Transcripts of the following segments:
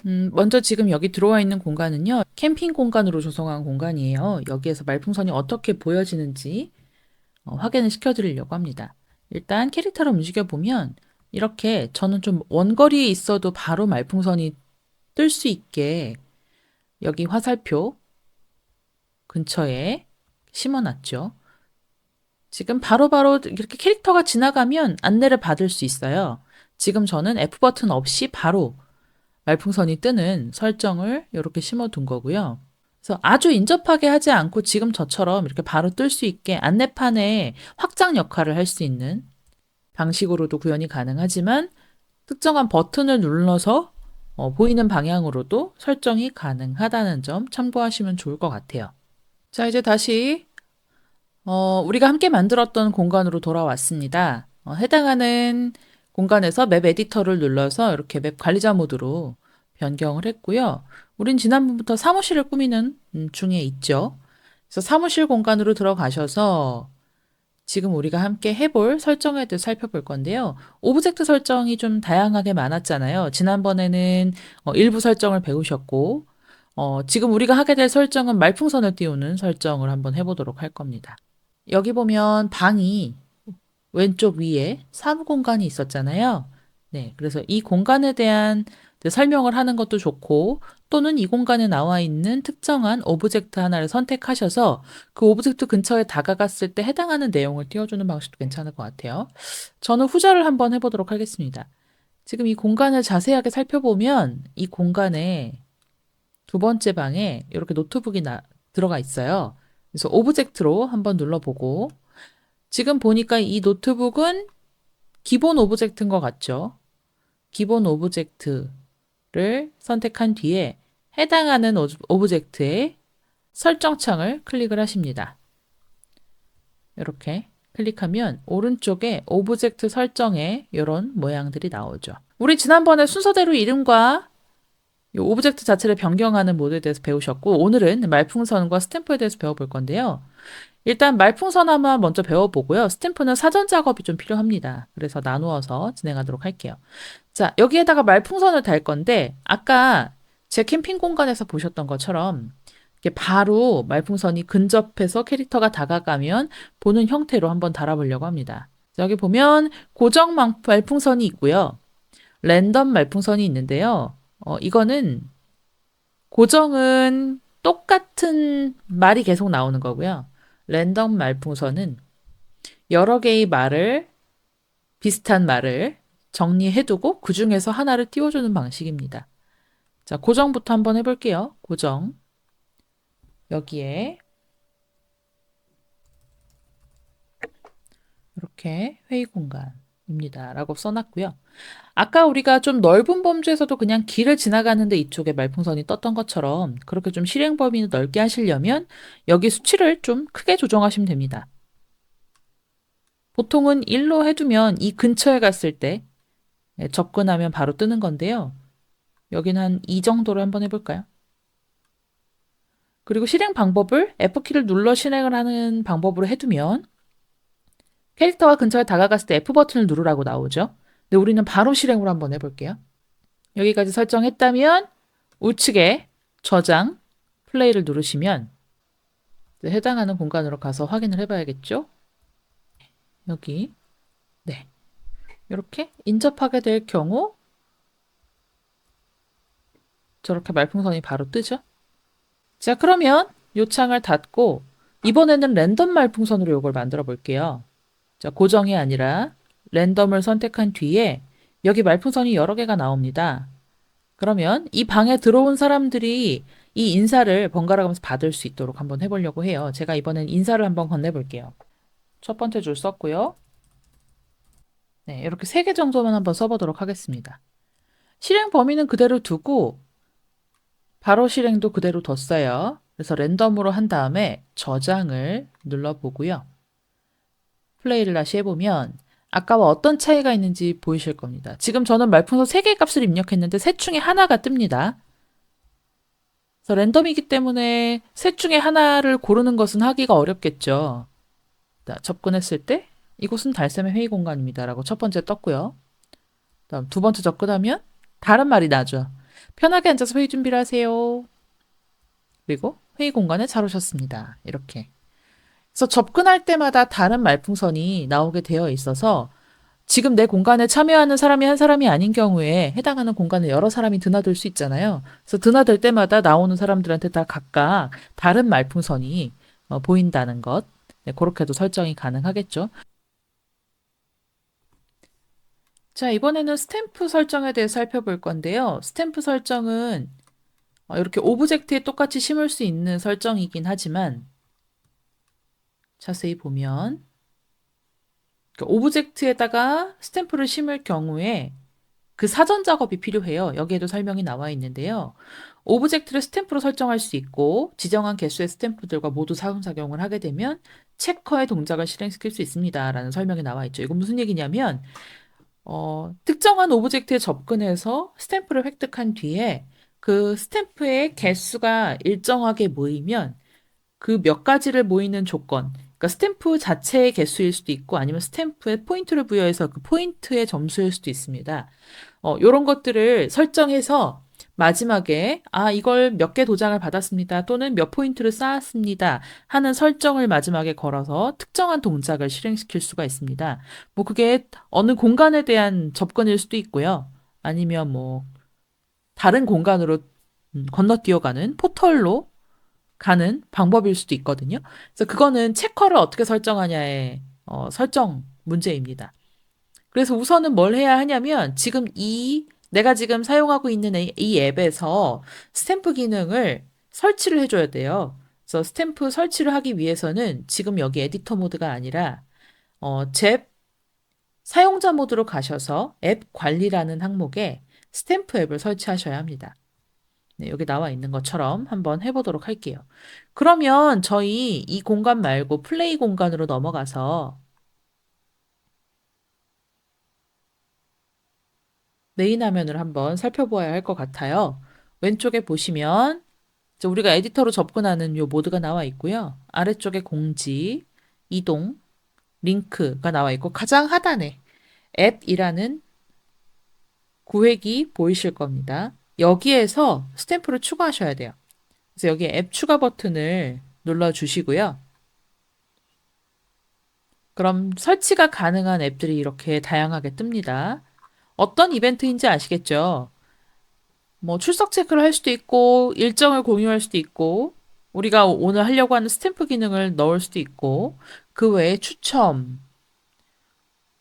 먼저 지금 여기 들어와 있는 공간은요, 캠핑 공간으로 조성한 공간이에요. 여기에서 말풍선이 어떻게 보여지는지 확인을 시켜드리려고 합니다. 일단 캐릭터를 움직여보면 이렇게 저는 좀 원거리에 있어도 바로 말풍선이 뜰 수 있게 여기 화살표 근처에 심어놨죠. 지금 바로바로 이렇게 캐릭터가 지나가면 안내를 받을 수 있어요. 지금 저는 F 버튼 없이 바로 말풍선이 뜨는 설정을 이렇게 심어둔 거고요. 그래서 아주 인접하게 하지 않고 지금 저처럼 이렇게 바로 뜰 수 있게 안내판에 확장 역할을 할 수 있는 방식으로도 구현이 가능하지만 특정한 버튼을 눌러서 보이는 방향으로도 설정이 가능하다는 점 참고하시면 좋을 것 같아요. 자, 이제 다시 우리가 함께 만들었던 공간으로 돌아왔습니다. 해당하는 공간에서 맵 에디터를 눌러서 이렇게 맵 관리자 모드로 변경을 했고요. 우린 지난번부터 사무실을 꾸미는 중에 있죠. 그래서 사무실 공간으로 들어가셔서 지금 우리가 함께 해볼 설정에 대해 살펴볼 건데요. 오브젝트 설정이 좀 다양하게 많았잖아요. 지난번에는 일부 설정을 배우셨고, 지금 우리가 하게 될 설정은 말풍선을 띄우는 설정을 한번 해보도록 할 겁니다. 여기 보면 방이 왼쪽 위에 사무 공간이 있었잖아요. 네, 그래서 이 공간에 대한 설명을 하는 것도 좋고, 또는 이 공간에 나와 있는 특정한 오브젝트 하나를 선택하셔서 그 오브젝트 근처에 다가갔을 때 해당하는 내용을 띄워주는 방식도 괜찮을 것 같아요. 저는 후자를 한번 해보도록 하겠습니다. 지금 이 공간을 자세하게 살펴보면 이 공간에 두 번째 방에 이렇게 노트북이 들어가 있어요. 그래서 오브젝트로 한번 눌러보고 지금 보니까 이 노트북은 기본 오브젝트인 것 같죠? 기본 오브젝트를 선택한 뒤에 해당하는 오브젝트의 설정창을 클릭을 하십니다. 이렇게 클릭하면 오른쪽에 오브젝트 설정에 이런 모양들이 나오죠. 우리 지난번에 순서대로 이름과 이 오브젝트 자체를 변경하는 모드에 대해서 배우셨고 오늘은 말풍선과 스탬프에 대해서 배워볼 건데요. 일단 말풍선 하나 먼저 배워보고요. 스탬프는 사전 작업이 좀 필요합니다. 그래서 나누어서 진행하도록 할게요. 자, 여기에다가 말풍선을 달 건데 아까 제 캠핑 공간에서 보셨던 것처럼 이렇게 바로 말풍선이 근접해서 캐릭터가 다가가면 보는 형태로 한번 달아보려고 합니다. 여기 보면 고정 말풍선이 있고요. 랜덤 말풍선이 있는데요. 이거는 고정은 똑같은 말이 계속 나오는 거고요. 랜덤 말풍선은 여러 개의 말을, 비슷한 말을 정리해두고 그 중에서 하나를 띄워주는 방식입니다. 자, 고정부터 한번 해볼게요. 고정. 여기에 이렇게 회의 공간입니다. 라고 써놨고요. 아까 우리가 좀 넓은 범주에서도 그냥 길을 지나가는데 이쪽에 말풍선이 떴던 것처럼 그렇게 좀 실행 범위를 넓게 하시려면 여기 수치를 좀 크게 조정하시면 됩니다. 보통은 1로 해두면 이 근처에 갔을 때 접근하면 바로 뜨는 건데요. 여기는 한 2 정도로 한번 해볼까요? 그리고 실행 방법을 F키를 눌러 실행을 하는 방법으로 해두면 캐릭터가 근처에 다가갔을 때 F 버튼을 누르라고 나오죠. 근데 우리는 바로 실행으로 한번 해볼게요. 여기까지 설정했다면 우측에 저장, 플레이를 누르시면 해당하는 공간으로 가서 확인을 해봐야겠죠? 여기, 네. 이렇게 인접하게 될 경우 저렇게 말풍선이 바로 뜨죠? 자, 그러면 요 창을 닫고 이번에는 랜덤 말풍선으로 이걸 만들어 볼게요. 자, 고정이 아니라 랜덤을 선택한 뒤에 여기 말풍선이 여러 개가 나옵니다. 그러면 이 방에 들어온 사람들이 이 인사를 번갈아 가면서 받을 수 있도록 한번 해보려고 해요. 제가 이번엔 인사를 한번 건네볼게요. 첫 번째 줄 썼고요. 네, 이렇게 3개 정도만 한번 써보도록 하겠습니다. 실행 범위는 그대로 두고 바로 실행도 그대로 뒀어요. 그래서 랜덤으로 한 다음에 저장을 눌러보고요. 플레이를 다시 해보면 아까와 어떤 차이가 있는지 보이실 겁니다. 지금 저는 말풍선 3개의 값을 입력했는데 셋 중에 하나가 뜹니다. 그래서 랜덤이기 때문에 셋 중에 하나를 고르는 것은 하기가 어렵겠죠. 자, 접근했을 때 이곳은 달샘의 회의 공간입니다. 라고 첫 번째 떴고요. 다음 두 번째 접근하면 다른 말이 나죠. 편하게 앉아서 회의 준비를 하세요. 그리고 회의 공간에 잘 오셨습니다. 이렇게. 그래서 접근할 때마다 다른 말풍선이 나오게 되어 있어서 지금 내 공간에 참여하는 사람이 한 사람이 아닌 경우에 해당하는 공간에 여러 사람이 드나들 수 있잖아요. 그래서 드나들 때마다 나오는 사람들한테 다 각각 다른 말풍선이 보인다는 것. 네, 그렇게도 설정이 가능하겠죠. 자, 이번에는 스탬프 설정에 대해 살펴볼 건데요. 스탬프 설정은 이렇게 오브젝트에 똑같이 심을 수 있는 설정이긴 하지만 자세히 보면 오브젝트에다가 스탬프를 심을 경우에 그 사전 작업이 필요해요. 여기에도 설명이 나와 있는데요. 오브젝트를 스탬프로 설정할 수 있고 지정한 개수의 스탬프들과 모두 상호작용을 하게 되면 체커의 동작을 실행시킬 수 있습니다. 라는 설명이 나와 있죠. 이건 무슨 얘기냐면 특정한 오브젝트에 접근해서 스탬프를 획득한 뒤에 그 스탬프의 개수가 일정하게 모이면 그 몇 가지를 모이는 조건, 그러니까 스탬프 자체의 개수일 수도 있고 아니면 스탬프에 포인트를 부여해서 그 포인트의 점수일 수도 있습니다. 요런 것들을 설정해서 마지막에, 이걸 몇 개 도장을 받았습니다. 또는 몇 포인트를 쌓았습니다. 하는 설정을 마지막에 걸어서 특정한 동작을 실행시킬 수가 있습니다. 뭐 그게 어느 공간에 대한 접근일 수도 있고요. 아니면 뭐 다른 공간으로 건너뛰어가는 포털로 가는 방법일 수도 있거든요. 그래서 그거는 체커를 어떻게 설정하냐의 설정 문제입니다. 그래서 우선은 뭘 해야 하냐면 지금 내가 지금 사용하고 있는 이 앱에서 스탬프 기능을 설치를 해줘야 돼요. 그래서 스탬프 설치를 하기 위해서는 지금 여기 에디터 모드가 아니라 잽 사용자 모드로 가셔서 앱 관리라는 항목에 스탬프 앱을 설치하셔야 합니다. 네, 여기 나와 있는 것처럼 한번 해보도록 할게요. 그러면 저희 이 공간 말고 플레이 공간으로 넘어가서 메인 화면을 한번 살펴보아야 할 것 같아요. 왼쪽에 보시면 이제 우리가 에디터로 접근하는 요 모드가 나와 있고요. 아래쪽에 공지, 이동, 링크가 나와 있고 가장 하단에 앱이라는 구획이 보이실 겁니다. 여기에서 스탬프를 추가하셔야 돼요. 그래서 여기 앱 추가 버튼을 눌러 주시고요. 그럼 설치가 가능한 앱들이 이렇게 다양하게 뜹니다. 어떤 이벤트인지 아시겠죠? 뭐 출석 체크를 할 수도 있고 일정을 공유할 수도 있고 우리가 오늘 하려고 하는 스탬프 기능을 넣을 수도 있고 그 외에 추첨,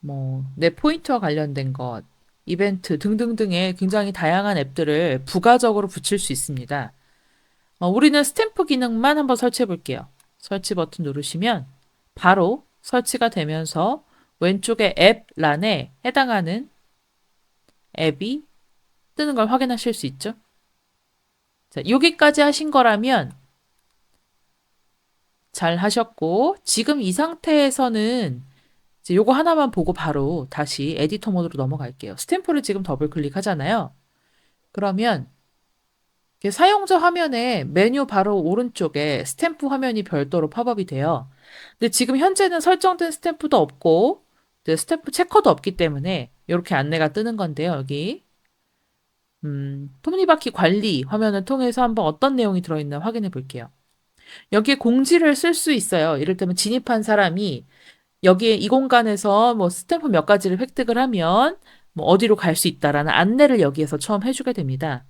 뭐 내 포인트와 관련된 것, 이벤트 등등등의 굉장히 다양한 앱들을 부가적으로 붙일 수 있습니다. 우리는 스탬프 기능만 한번 설치해 볼게요. 설치 버튼 누르시면 바로 설치가 되면서 왼쪽에 앱 란에 해당하는 앱이 뜨는 걸 확인하실 수 있죠. 자, 여기까지 하신 거라면 잘 하셨고, 지금 이 상태에서는 이제 요거 하나만 보고 바로 다시 에디터 모드로 넘어갈게요. 스탬프를 지금 더블 클릭하잖아요. 그러면 이렇게 사용자 화면에 메뉴 바로 오른쪽에 스탬프 화면이 별도로 팝업이 돼요. 근데 지금 현재는 설정된 스탬프도 없고, 이제 스탬프 체커도 없기 때문에 이렇게 안내가 뜨는 건데요, 여기. 톱니바퀴 관리 화면을 통해서 한번 어떤 내용이 들어있나 확인해 볼게요. 여기에 공지를 쓸 수 있어요. 이를테면 진입한 사람이 여기에 이 공간에서 뭐 스탬프 몇 가지를 획득을 하면 뭐 어디로 갈 수 있다라는 안내를 여기에서 처음 해주게 됩니다.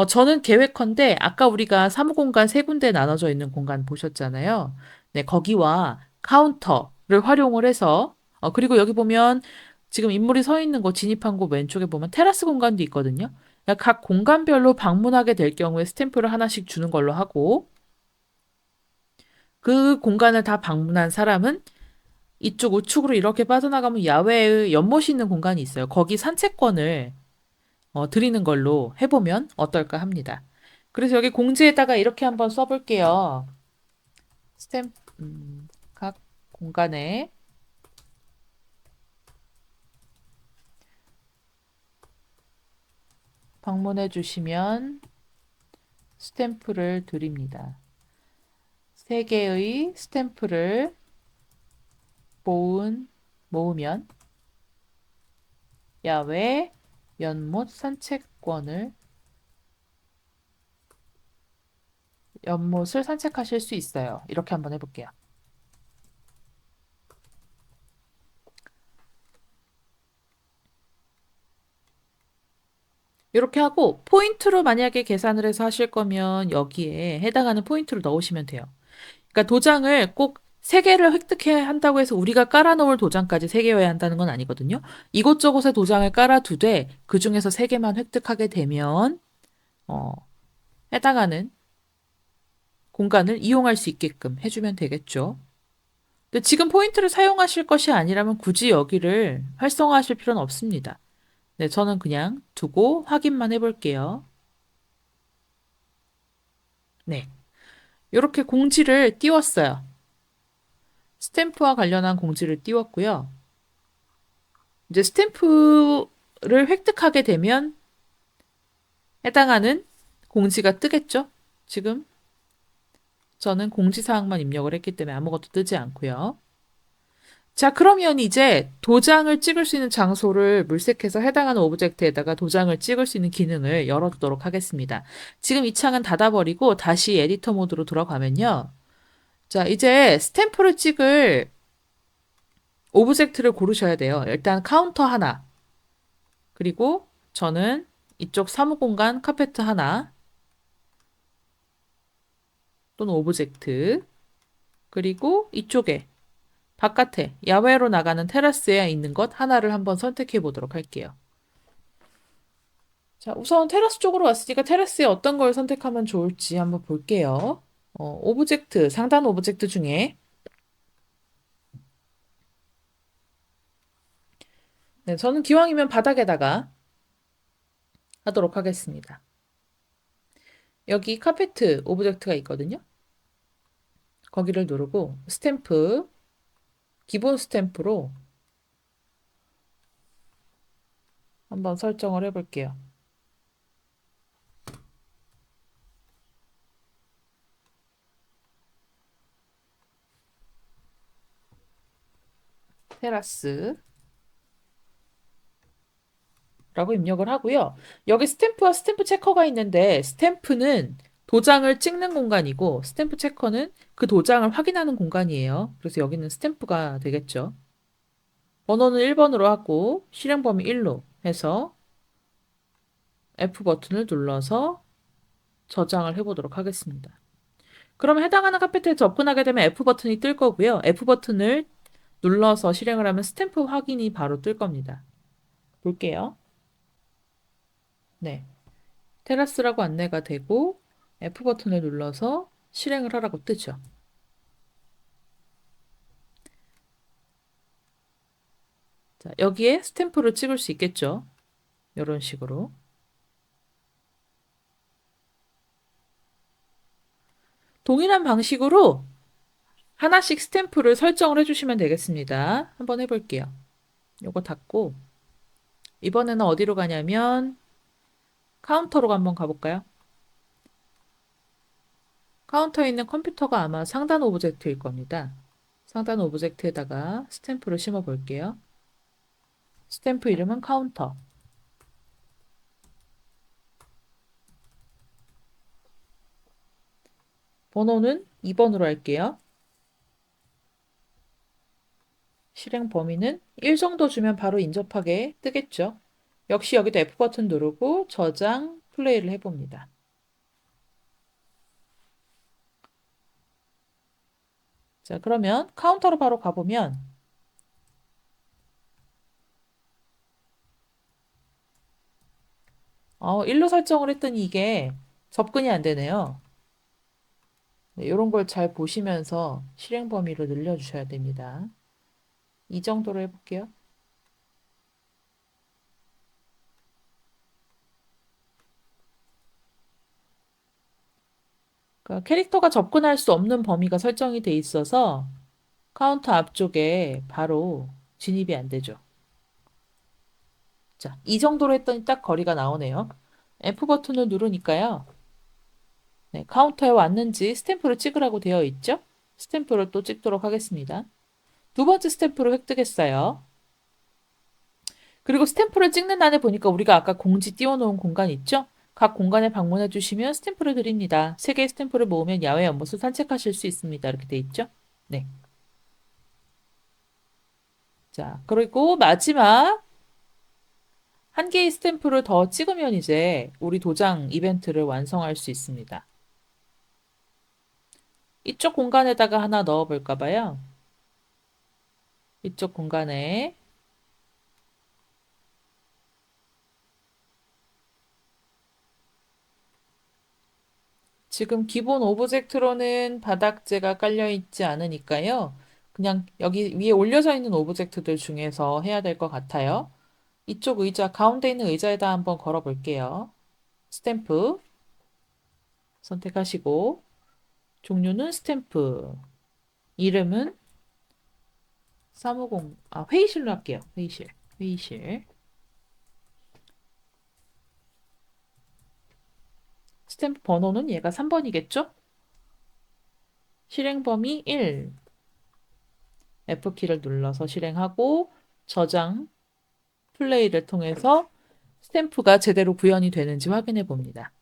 저는 계획컨대 아까 우리가 사무공간 세 군데 나눠져 있는 공간 보셨잖아요. 네, 거기와 카운터를 활용을 해서 그리고 여기 보면 지금 인물이 서 있는 곳 진입한 곳 왼쪽에 보면 테라스 공간도 있거든요. 그러니까 각 공간별로 방문하게 될 경우에 스탬프를 하나씩 주는 걸로 하고 그 공간을 다 방문한 사람은 이쪽 우측으로 이렇게 빠져나가면 야외의 연못이 있는 공간이 있어요. 거기 산책권을 드리는 걸로 해보면 어떨까 합니다. 그래서 여기 공지에다가 이렇게 한번 써볼게요. 스탬프, 각 공간에 방문해 주시면 스탬프를 드립니다. 3개의 스탬프를 모으면 야외 연못 산책권을 연못을 산책하실 수 있어요. 이렇게 한번 해볼게요. 이렇게 하고 포인트로 만약에 계산을 해서 하실 거면 여기에 해당하는 포인트를 넣으시면 돼요. 그러니까 도장을 꼭 3개를 획득해야 한다고 해서 우리가 깔아놓을 도장까지 3개여야 한다는 건 아니거든요. 이곳저곳에 도장을 깔아두되 그중에서 3개만 획득하게 되면 어, 해당하는 공간을 이용할 수 있게끔 해주면 되겠죠. 근데 지금 포인트를 사용하실 것이 아니라면 굳이 여기를 활성화하실 필요는 없습니다. 네, 저는 그냥 두고 확인만 해볼게요. 네. 이렇게 공지를 띄웠어요. 스탬프와 관련한 공지를 띄웠고요. 이제 스탬프를 획득하게 되면 해당하는 공지가 뜨겠죠? 지금 저는 공지사항만 입력을 했기 때문에 아무것도 뜨지 않고요. 자, 그러면 이제 도장을 찍을 수 있는 장소를 물색해서 해당하는 오브젝트에다가 도장을 찍을 수 있는 기능을 열어두도록 하겠습니다. 지금 이 창은 닫아버리고 다시 에디터 모드로 들어가면요. 자, 이제 스탬프를 찍을 오브젝트를 고르셔야 돼요. 일단 카운터 하나, 그리고 저는 이쪽 사무공간 카페트 하나, 또는 오브젝트, 그리고 이쪽에 바깥에 야외로 나가는 테라스에 있는 것 하나를 한번 선택해 보도록 할게요. 자, 우선 테라스 쪽으로 왔으니까 테라스에 어떤 걸 선택하면 좋을지 한번 볼게요. 오브젝트, 상단 오브젝트 중에 네, 저는 기왕이면 바닥에다가 하도록 하겠습니다. 여기 카페트 오브젝트가 있거든요. 거기를 누르고 스탬프, 기본 스탬프로 한번 설정을 해볼게요. 테라스 라고 입력을 하고요. 여기 스탬프와 스탬프 체커가 있는데 스탬프는 도장을 찍는 공간이고 스탬프 체커는 그 도장을 확인하는 공간이에요. 그래서 여기는 스탬프가 되겠죠. 번호는 1번으로 하고 실행 범위 1로 해서 F 버튼을 눌러서 저장을 해보도록 하겠습니다. 그러면 해당하는 카페트에 접근하게 되면 F 버튼이 뜰 거고요. F 버튼을 눌러서 실행을 하면 스탬프 확인이 바로 뜰 겁니다. 볼게요. 네. 테라스라고 안내가 되고 F 버튼을 눌러서 실행을 하라고 뜨죠. 자, 여기에 스탬프를 찍을 수 있겠죠. 이런 식으로. 동일한 방식으로 하나씩 스탬프를 설정을 해주시면 되겠습니다. 한번 해볼게요. 요거 닫고 이번에는 어디로 가냐면 카운터로 한번 가볼까요? 카운터에 있는 컴퓨터가 아마 상단 오브젝트일 겁니다. 상단 오브젝트에다가 스탬프를 심어 볼게요. 스탬프 이름은 카운터. 번호는 2번으로 할게요. 실행 범위는 1 정도 주면 바로 인접하게 뜨겠죠. 역시 여기도 F 버튼 누르고 저장, 플레이를 해봅니다. 자, 그러면 카운터로 바로 가보면 일로 설정을 했더니 이게 접근이 안 되네요. 네, 이런 걸 잘 보시면서 실행 범위를 늘려주셔야 됩니다. 이 정도로 해볼게요. 그러니까 캐릭터가 접근할 수 없는 범위가 설정이 돼 있어서 카운터 앞쪽에 바로 진입이 안 되죠. 자, 이 정도로 했더니 딱 거리가 나오네요. F 버튼을 누르니까요. 네, 카운터에 왔는지 스탬프를 찍으라고 되어 있죠? 스탬프를 또 찍도록 하겠습니다. 두 번째 스탬프를 획득했어요. 그리고 스탬프를 찍는 안에 보니까 우리가 아까 공지 띄워놓은 공간 있죠? 각 공간에 방문해 주시면 스탬프를 드립니다. 3개의 스탬프를 모으면 야외 연못을 산책하실 수 있습니다. 이렇게 돼 있죠? 네. 자, 그리고 마지막 1개의 스탬프를 더 찍으면 이제 우리 도장 이벤트를 완성할 수 있습니다. 이쪽 공간에다가 하나 넣어 볼까 봐요. 이쪽 공간에 지금 기본 오브젝트로는 바닥재가 깔려 있지 않으니까요. 그냥 여기 위에 올려져 있는 오브젝트들 중에서 해야 될 것 같아요. 이쪽 의자, 가운데 있는 의자에다 한번 걸어 볼게요. 스탬프 선택하시고, 종류는 스탬프, 이름은 사무공, 회의실로 할게요. 회의실, 회의실. 스탬프 번호는 얘가 3번이겠죠? 실행 범위 1. F키를 눌러서 실행하고, 저장, 플레이를 통해서 스탬프가 제대로 구현이 되는지 확인해 봅니다.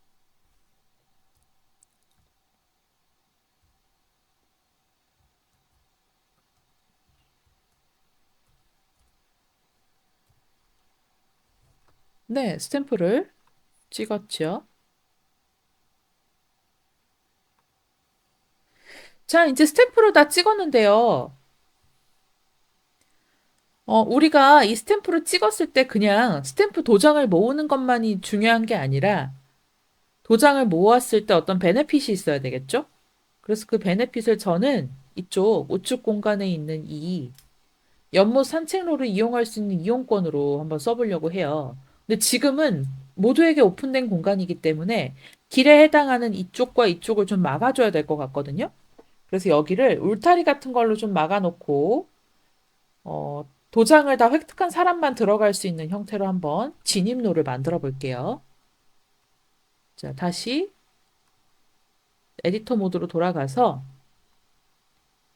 네, 스탬프를 찍었죠. 자, 이제 스탬프를 다 찍었는데요. 우리가 이 스탬프를 찍었을 때 그냥 스탬프 도장을 모으는 것만이 중요한 게 아니라 도장을 모았을 때 어떤 베네핏이 있어야 되겠죠? 그래서 그 베네핏을 저는 이쪽 우측 공간에 있는 이 연못 산책로를 이용할 수 있는 이용권으로 한번 써보려고 해요. 근데 지금은 모두에게 오픈된 공간이기 때문에 길에 해당하는 이쪽과 이쪽을 좀 막아줘야 될 것 같거든요. 그래서 여기를 울타리 같은 걸로 좀 막아놓고 도장을 다 획득한 사람만 들어갈 수 있는 형태로 한번 진입로를 만들어 볼게요. 자, 다시 에디터 모드로 돌아가서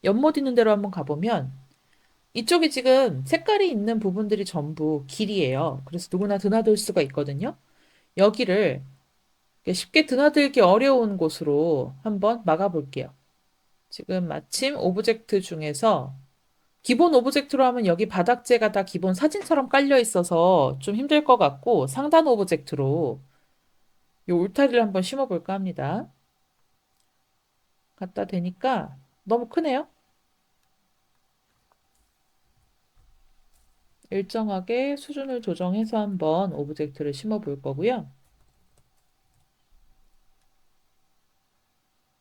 연못 있는 대로 한번 가보면 이쪽이 지금 색깔이 있는 부분들이 전부 길이에요. 그래서 누구나 드나들 수가 있거든요. 여기를 쉽게 드나들기 어려운 곳으로 한번 막아볼게요. 지금 마침 오브젝트 중에서 기본 오브젝트로 하면 여기 바닥재가 다 기본 사진처럼 깔려 있어서 좀 힘들 것 같고 상단 오브젝트로 이 울타리를 한번 심어볼까 합니다. 갖다 대니까 너무 크네요. 일정하게 수준을 조정해서 한번 오브젝트를 심어볼 거고요.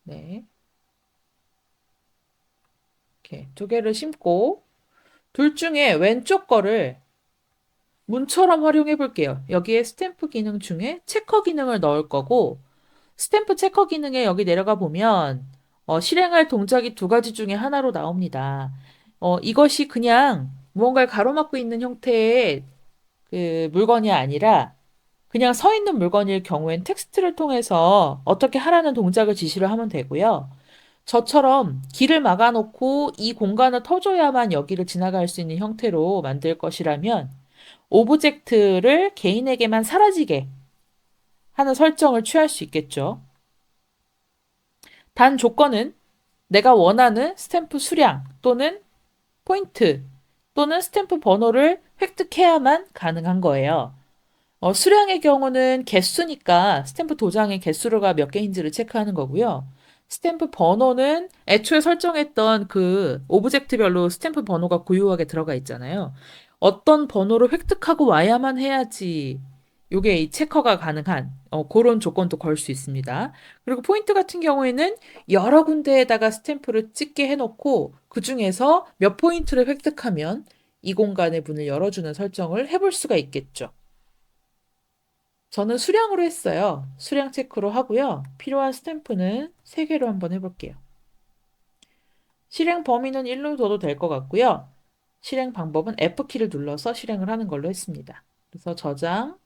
네. 이렇게 2개를 심고 둘 중에 왼쪽 거를 문처럼 활용해 볼게요. 여기에 스탬프 기능 중에 체커 기능을 넣을 거고 스탬프 체커 기능에 여기 내려가 보면 실행할 동작이 2가지 중에 하나로 나옵니다. 이것이 그냥 무언가를 가로막고 있는 형태의 그 물건이 아니라 그냥 서 있는 물건일 경우엔 텍스트를 통해서 어떻게 하라는 동작을 지시를 하면 되고요. 저처럼 길을 막아놓고 이 공간을 터줘야만 여기를 지나갈 수 있는 형태로 만들 것이라면 오브젝트를 개인에게만 사라지게 하는 설정을 취할 수 있겠죠. 단 조건은 내가 원하는 스탬프 수량 또는 포인트 또는 스탬프 번호를 획득해야만 가능한 거예요. 수량의 경우는 개수니까 스탬프 도장의 개수가 몇 개인지를 체크하는 거고요. 스탬프 번호는 애초에 설정했던 그 오브젝트별로 스탬프 번호가 고유하게 들어가 있잖아요. 어떤 번호를 획득하고 와야만 해야지 요게 이 체커가 가능한 그런 조건도 걸 수 있습니다. 그리고 포인트 같은 경우에는 여러 군데에다가 스탬프를 찍게 해놓고 그 중에서 몇 포인트를 획득하면 이 공간의 문을 열어주는 설정을 해볼 수가 있겠죠. 저는 수량으로 했어요. 수량 체크로 하고요. 필요한 스탬프는 3개로 한번 해볼게요. 실행 범위는 1로 둬도 될 것 같고요. 실행 방법은 F키를 눌러서 실행을 하는 걸로 했습니다. 그래서 저장,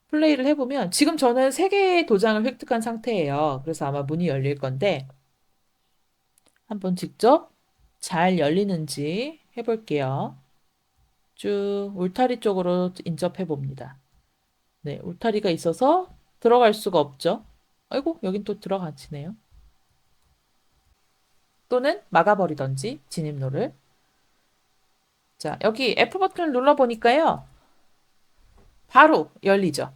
플레이를 해보면 지금 저는 3개의 도장을 획득한 상태예요. 그래서 아마 문이 열릴 건데 한번 직접 잘 열리는지 해볼게요. 쭉 울타리 쪽으로 인접해 봅니다. 네, 울타리가 있어서 들어갈 수가 없죠. 아이고, 여긴 또 들어가지네요. 또는 막아버리던지, 진입로를. 자, 여기 F 버튼을 눌러보니까요. 바로 열리죠.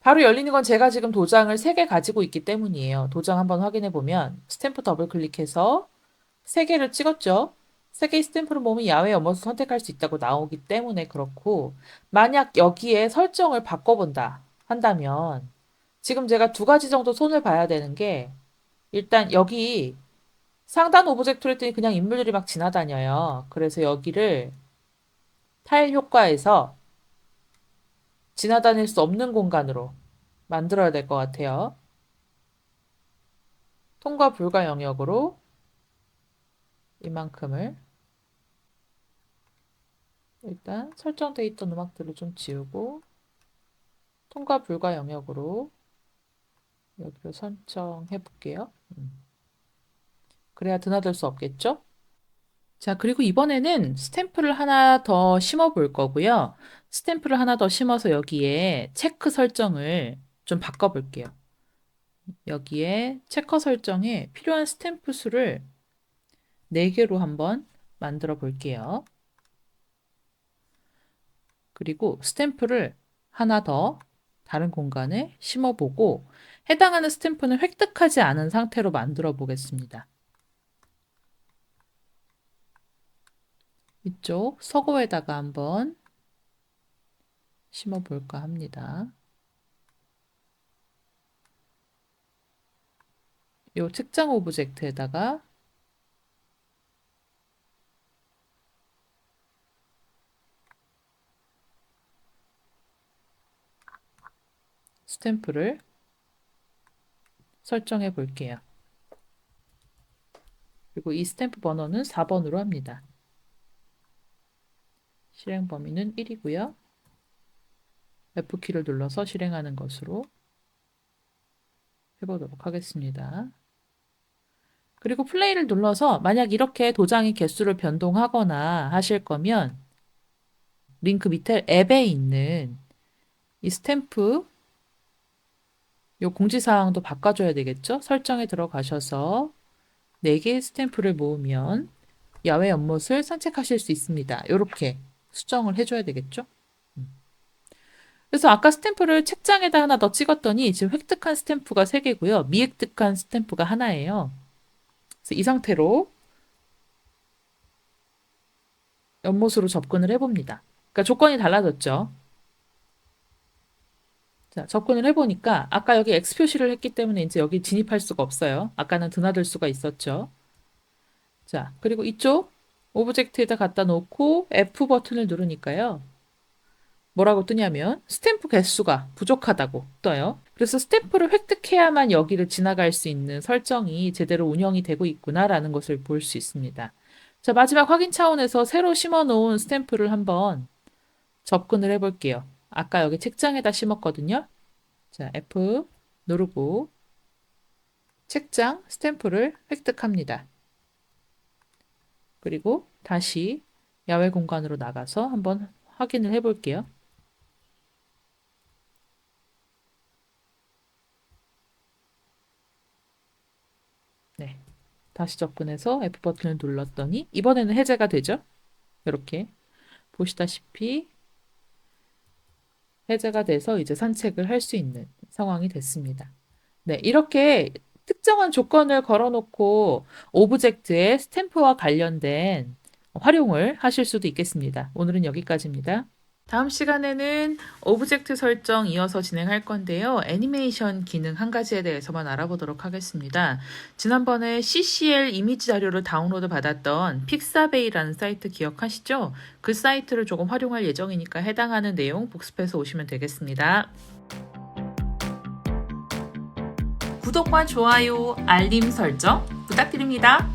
바로 열리는 건 제가 지금 도장을 3개 가지고 있기 때문이에요. 도장 한번 확인해 보면 스탬프 더블 클릭해서 3개를 찍었죠. 3개의 스탬프를 모으면 야외 연못을 선택할 수 있다고 나오기 때문에 그렇고, 만약 여기에 설정을 바꿔본다 한다면 지금 제가 2가지 정도 손을 봐야 되는 게, 일단 여기 상단 오브젝트로 했더니 그냥 인물들이 막 지나다녀요. 그래서 여기를 타일 효과에서 지나다닐 수 없는 공간으로 만들어야 될 것 같아요. 통과 불가 영역으로 이만큼을 일단 설정돼 있던 음악들을 좀 지우고 통과 불가 영역으로 여기로 설정해 볼게요. 그래야 드나들 수 없겠죠? 자, 그리고 이번에는 스탬프를 하나 더 심어 볼 거고요. 스탬프를 하나 더 심어서 여기에 체크 설정을 좀 바꿔 볼게요. 여기에 체커 설정에 필요한 스탬프 수를 4개로 한번 만들어 볼게요. 그리고 스탬프를 하나 더 다른 공간에 심어보고 해당하는 스탬프는 획득하지 않은 상태로 만들어 보겠습니다. 이쪽 서고에다가 한번 심어볼까 합니다. 이 책장 오브젝트에다가 스탬프를 설정해 볼게요. 그리고 이 스탬프 번호는 4번으로 합니다. 실행 범위는 1이고요. F키를 눌러서 실행하는 것으로 해보도록 하겠습니다. 그리고 플레이를 눌러서 만약 이렇게 도장의 개수를 변동하거나 하실 거면 링크 밑에 앱에 있는 이 스탬프 요 공지사항도 바꿔줘야 되겠죠? 설정에 들어가셔서 4개의 스탬프를 모으면 야외 연못을 산책하실 수 있습니다. 이렇게 수정을 해줘야 되겠죠? 그래서 아까 스탬프를 책장에다 하나 더 찍었더니 지금 획득한 스탬프가 3개고요. 미획득한 스탬프가 하나예요. 그래서 이 상태로 연못으로 접근을 해봅니다. 그러니까 조건이 달라졌죠. 자, 접근을 해보니까 아까 여기 X 표시를 했기 때문에 이제 여기 진입할 수가 없어요. 아까는 드나들 수가 있었죠. 자, 그리고 이쪽 오브젝트에다 갖다 놓고 F 버튼을 누르니까요. 뭐라고 뜨냐면 스탬프 개수가 부족하다고 떠요. 그래서 스탬프를 획득해야만 여기를 지나갈 수 있는 설정이 제대로 운영이 되고 있구나라는 것을 볼 수 있습니다. 자, 마지막 확인 차원에서 새로 심어 놓은 스탬프를 한번 접근을 해볼게요. 아까 여기 책장에다 심었거든요. 자, F 누르고 책장 스탬프를 획득합니다. 그리고 다시 야외 공간으로 나가서 한번 확인을 해볼게요. 네. 다시 접근해서 F 버튼을 눌렀더니 이번에는 해제가 되죠. 이렇게 보시다시피 해제가 돼서 이제 산책을 할 수 있는 상황이 됐습니다. 네, 이렇게 특정한 조건을 걸어놓고 오브젝트의 스탬프와 관련된 활용을 하실 수도 있겠습니다. 오늘은 여기까지입니다. 다음 시간에는 오브젝트 설정 이어서 진행할 건데요. 애니메이션 기능 한 가지에 대해서만 알아보도록 하겠습니다. 지난번에 CCL 이미지 자료를 다운로드 받았던 픽사베이라는 사이트 기억하시죠? 그 사이트를 조금 활용할 예정이니까 해당하는 내용 복습해서 오시면 되겠습니다. 구독과 좋아요, 알림 설정 부탁드립니다.